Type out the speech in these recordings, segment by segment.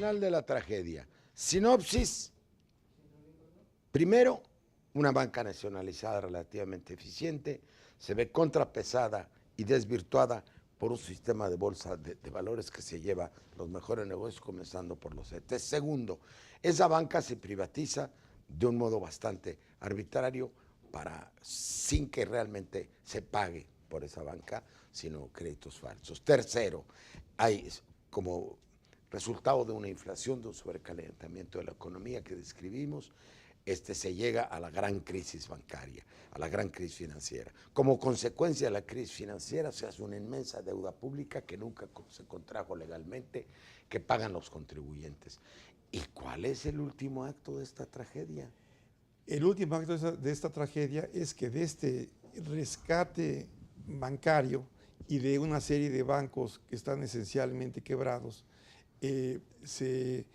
final de la tragedia. Sinopsis. Primero, una banca nacionalizada relativamente eficiente se ve contrapesada y desvirtuada por un sistema de bolsa de valores que se lleva los mejores negocios, comenzando por los CETES. Segundo, esa banca se privatiza de un modo bastante arbitrario sin que realmente se pague por esa banca, sino créditos falsos. Tercero, hay como resultado de una inflación, de un sobrecalentamiento de la economía que describimos, se llega a la gran crisis bancaria, a la gran crisis financiera. Como consecuencia de la crisis financiera se hace una inmensa deuda pública que nunca se contrajo legalmente, que pagan los contribuyentes. ¿Y cuál es el último acto de esta tragedia? El último acto de esta tragedia es que de este rescate bancario y de una serie de bancos que están esencialmente quebrados, se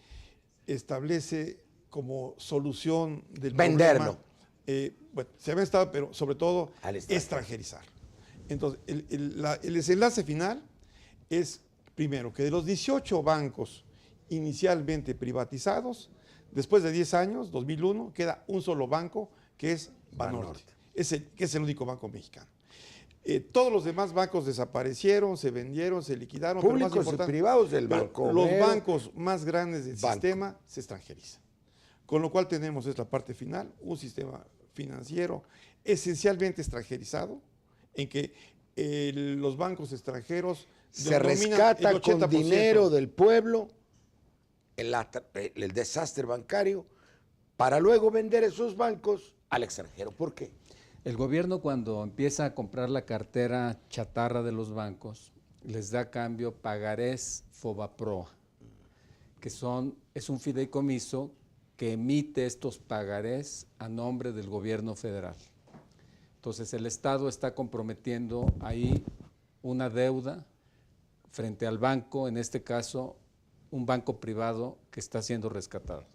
establece como solución del venderlo. Problema, bueno, se había estado, pero sobre todo extranjerizar. Entonces, el desenlace final es, primero, que de los 18 bancos inicialmente privatizados, después de 10 años, 2001, queda un solo banco, que es Banorte, que es el único banco mexicano. Todos los demás bancos desaparecieron, se vendieron, se liquidaron. Públicos pero más importante, y privados del banco. Los bancos más grandes del sistema se extranjerizan. Con lo cual tenemos, es la parte final, un sistema financiero esencialmente extranjerizado, en que los bancos extranjeros se rescata con dinero del pueblo el desastre bancario para luego vender esos bancos al extranjero. ¿Por qué? El gobierno, cuando empieza a comprar la cartera chatarra de los bancos, les da a cambio pagarés Fobaproa, que es un fideicomiso que emite estos pagarés a nombre del gobierno federal. Entonces el Estado está comprometiendo ahí una deuda frente al banco, en este caso un banco privado que está siendo rescatado.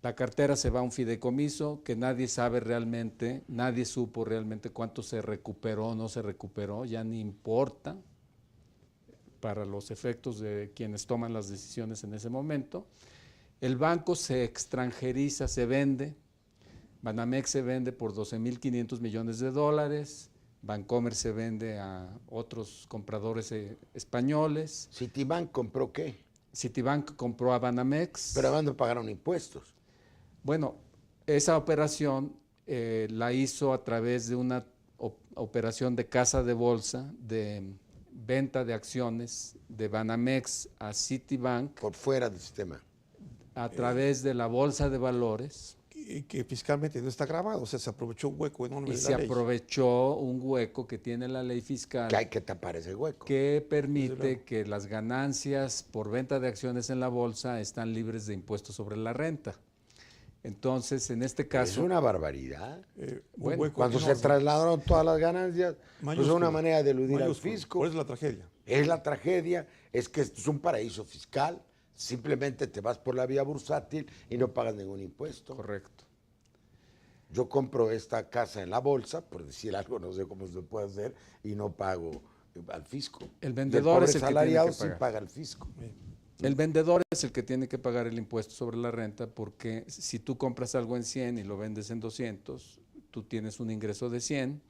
La cartera se va a un fideicomiso que nadie sabe realmente, nadie supo realmente cuánto se recuperó o no se recuperó, ya ni importa para los efectos de quienes toman las decisiones en ese momento. El banco se extranjeriza, se vende. Banamex se vende por $12,500 millones, Bancomer se vende a otros compradores españoles. ¿Citibank compró qué? Citibank compró a Banamex. Pero además no pagaron impuestos. Bueno, esa operación la hizo a través de una operación de casa de bolsa, de venta de acciones de Banamex a Citibank. Por fuera del sistema. A través de la bolsa de valores. Que fiscalmente no está grabado, o sea, se aprovechó un hueco enorme de la ley. Y se aprovechó un hueco que tiene la ley fiscal. Que hay que tapar ese hueco. Que permite que las ganancias por venta de acciones en la bolsa están libres de impuestos sobre la renta. Entonces, en este caso... Es una barbaridad. Bueno, cuando se trasladaron todas las ganancias, pues es una manera de eludir al fisco. ¿Cuál es la tragedia? Es la tragedia, es que esto es un paraíso fiscal. Simplemente te vas por la vía bursátil y no pagas ningún impuesto. Correcto. Yo compro esta casa en la bolsa, por decir algo, no sé cómo se puede hacer, y no pago al fisco. El vendedor es el salariado que tiene que sí paga al fisco. El vendedor es el que tiene que pagar el impuesto sobre la renta, porque si tú compras algo en 100 y lo vendes en 200, tú tienes un ingreso de 100,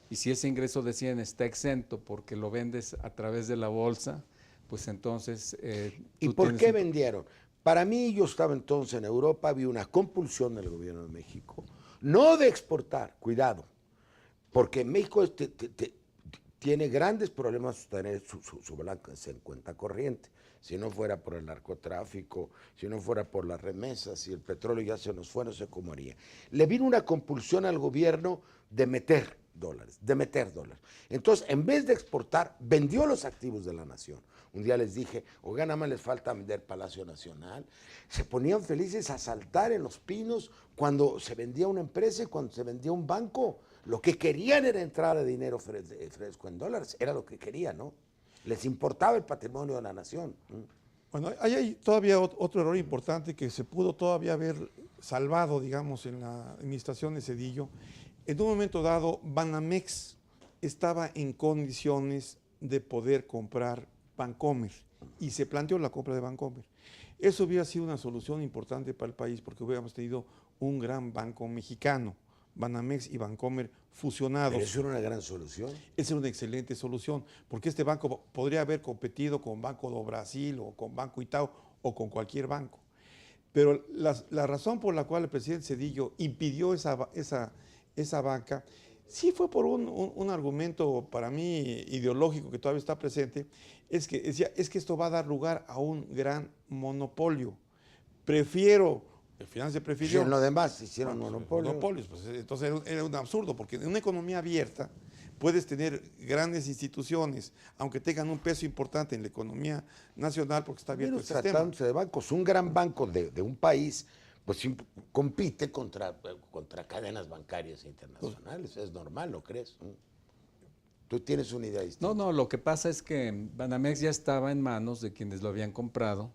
y si ese ingreso de 100 está exento porque lo vendes a través de la bolsa, pues entonces... ¿Y por qué vendieron? Para mí, yo estaba entonces en Europa, había una compulsión del gobierno de México, no de exportar, cuidado, porque México tiene grandes problemas sostener su balance en cuenta corriente. Si no fuera por el narcotráfico, si no fuera por las remesas, si el petróleo ya se nos fue, no sé cómo haría. Le vino una compulsión al gobierno de meter dólares. Entonces, en vez de exportar, vendió los activos de la nación. Un día les dije, oigan, nada más les falta vender Palacio Nacional. Se ponían felices a saltar en Los Pinos cuando se vendía una empresa y cuando se vendía un banco. Lo que querían era entrar a dinero fresco en dólares, era lo que querían, ¿no? Les importaba el patrimonio de la nación. Bueno, hay todavía otro error importante que se pudo todavía haber salvado, digamos, en la administración de Zedillo. En un momento dado, Banamex estaba en condiciones de poder comprar Bancomer y se planteó la compra de Bancomer. Eso hubiera sido una solución importante para el país porque hubiéramos tenido un gran banco mexicano, Banamex y Bancomer fusionados. Pero eso era una gran solución. Esa era una excelente solución, porque este banco podría haber competido con Banco do Brasil o con Banco Itaú o con cualquier banco. Pero la razón por la cual el presidente Zedillo impidió esa banca, sí fue por un argumento para mí ideológico que todavía está presente, es que decía, es que esto va a dar lugar a un gran monopolio. El final se prefirió. Lo demás hicieron monopolios. Pues, entonces era un absurdo, porque en una economía abierta puedes tener grandes instituciones, aunque tengan un peso importante en la economía nacional, porque está abierto el sistema. Tratándose de bancos, un gran banco de un país, pues compite contra cadenas bancarias internacionales. Es normal, ¿no crees? Tú tienes una idea distinta. No, lo que pasa es que Banamex ya estaba en manos de quienes lo habían comprado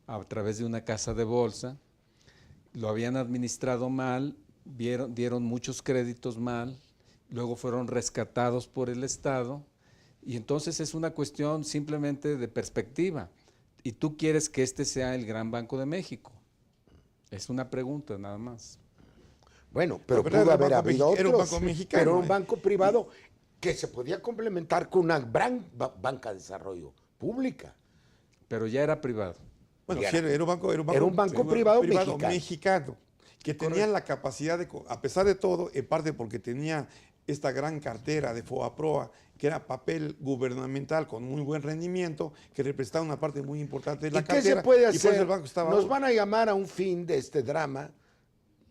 a través de una casa de bolsa. Lo habían administrado mal, dieron muchos créditos mal, luego fueron rescatados por el Estado y entonces es una cuestión simplemente de perspectiva. Y tú quieres que este sea el gran Banco de México. Es una pregunta nada más. Bueno, pero pudo haber habido otros, era un banco mexicano, pero un banco privado que se podía complementar con una gran banca de desarrollo pública. Pero ya era privado. Bueno, sí, era un banco privado mexicano que tenía la capacidad de, a pesar de todo, en parte porque tenía esta gran cartera de FOBAPROA, que era papel gubernamental con muy buen rendimiento, que representaba una parte muy importante de la cartera. ¿Qué se puede hacer? Y por eso el banco estaba... Nos van a llamar a un fin de este drama.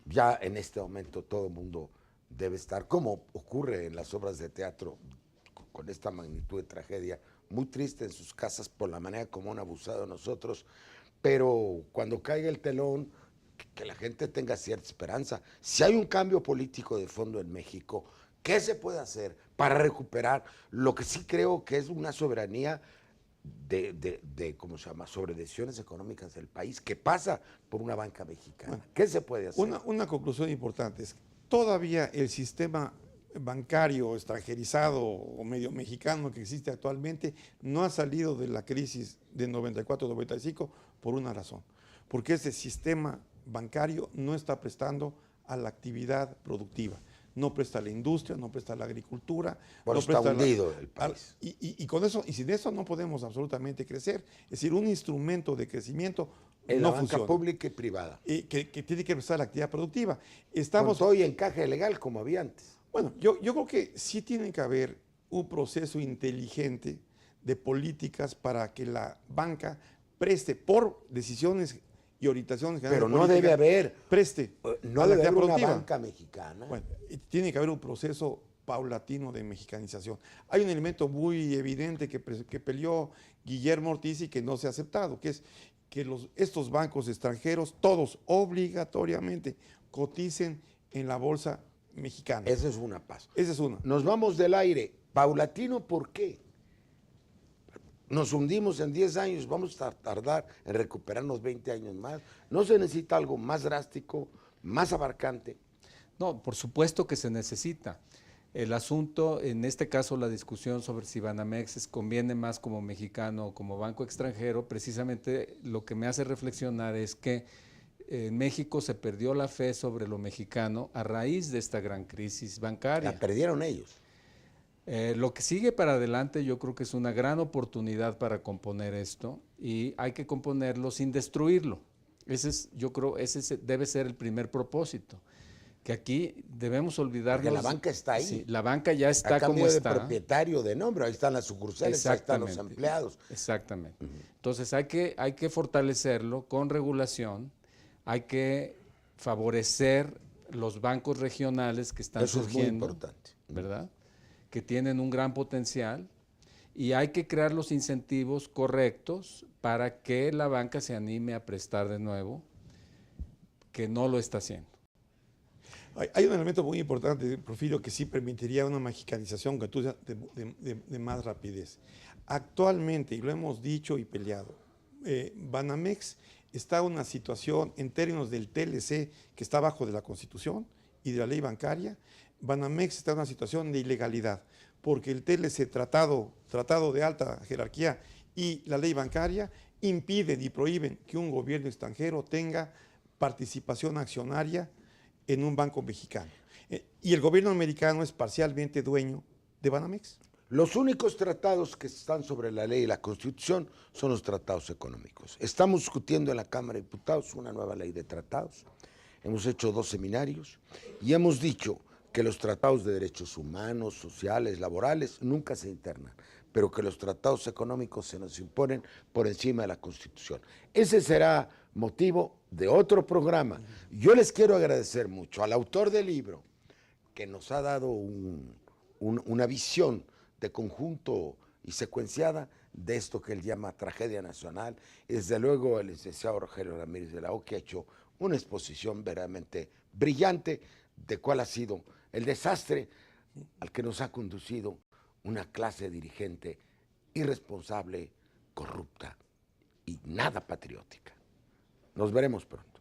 Ya en este momento todo el mundo debe estar, como ocurre en las obras de teatro, con esta magnitud de tragedia, muy triste en sus casas por la manera como han abusado de nosotros. Pero cuando caiga el telón, que la gente tenga cierta esperanza. Si hay un cambio político de fondo en México, ¿qué se puede hacer para recuperar lo que sí creo que es una soberanía ¿cómo se llama?, sobre decisiones económicas del país, que pasa por una banca mexicana? Bueno, ¿qué se puede hacer? Una conclusión importante es que todavía el sistema bancario extranjerizado o medio mexicano que existe actualmente no ha salido de la crisis de 94-95 por una razón, porque ese sistema bancario no está prestando a la actividad productiva, no presta a la industria, no presta a la agricultura, no está presta hundido el país. Y con eso, y sin eso no podemos absolutamente crecer. Es decir, un instrumento de crecimiento en no la banca funciona. Pública y privada. Que tiene que prestar la actividad productiva. Con todo y encaje legal como había antes. Bueno, yo creo que sí tiene que haber un proceso inteligente de políticas para que la banca preste por decisiones y orientaciones generales. Pero no debe haber. No debe haber una banca mexicana. Bueno, tiene que haber un proceso paulatino de mexicanización. Hay un elemento muy evidente que peleó Guillermo Ortiz y que no se ha aceptado, que es que estos bancos extranjeros, todos obligatoriamente, coticen en la bolsa mexicana. Esa es una paso. Esa es una. Nos vamos del aire. Paulatino, ¿por qué? Nos hundimos en 10 años, vamos a tardar en recuperarnos 20 años más. ¿No se necesita algo más drástico, más abarcante? No, por supuesto que se necesita. El asunto, en este caso la discusión sobre si Banamex conviene más como mexicano o como banco extranjero, precisamente lo que me hace reflexionar es que en México se perdió la fe sobre lo mexicano a raíz de esta gran crisis bancaria. La perdieron ellos. Lo que sigue para adelante yo creo que es una gran oportunidad para componer esto y hay que componerlo sin destruirlo. Yo creo ese debe ser el primer propósito, que aquí debemos olvidarnos. Porque la banca está ahí. Sí, la banca ya está como está. De propietario de nombre, ahí están las sucursales, ahí están los empleados. Exactamente. Entonces hay que fortalecerlo con regulación, hay que favorecer los bancos regionales que están surgiendo. Eso es muy importante. ¿Verdad? Que tienen un gran potencial y hay que crear los incentivos correctos para que la banca se anime a prestar de nuevo, que no lo está haciendo. Hay un elemento muy importante, Porfirio, que sí permitiría una mexicanización de más rapidez. Actualmente, y lo hemos dicho y peleado, Banamex está en una situación en términos del TLC que está bajo de la Constitución y de la ley bancaria. Banamex está en una situación de ilegalidad, porque el TLC, tratado de alta jerarquía y la ley bancaria impiden y prohíben que un gobierno extranjero tenga participación accionaria en un banco mexicano. Y el gobierno americano es parcialmente dueño de Banamex. Los únicos tratados que están sobre la ley y la Constitución son los tratados económicos. Estamos discutiendo en la Cámara de Diputados una nueva ley de tratados. Hemos hecho 2 seminarios y hemos dicho que los tratados de derechos humanos, sociales, laborales, nunca se internan, pero que los tratados económicos se nos imponen por encima de la Constitución. Ese será motivo de otro programa. Yo les quiero agradecer mucho al autor del libro, que nos ha dado una visión de conjunto y secuenciada de esto que él llama tragedia nacional, y desde luego el licenciado Rogelio Ramírez de la O, que ha hecho una exposición verdaderamente brillante de cuál ha sido el desastre al que nos ha conducido una clase dirigente irresponsable, corrupta y nada patriótica. Nos veremos pronto.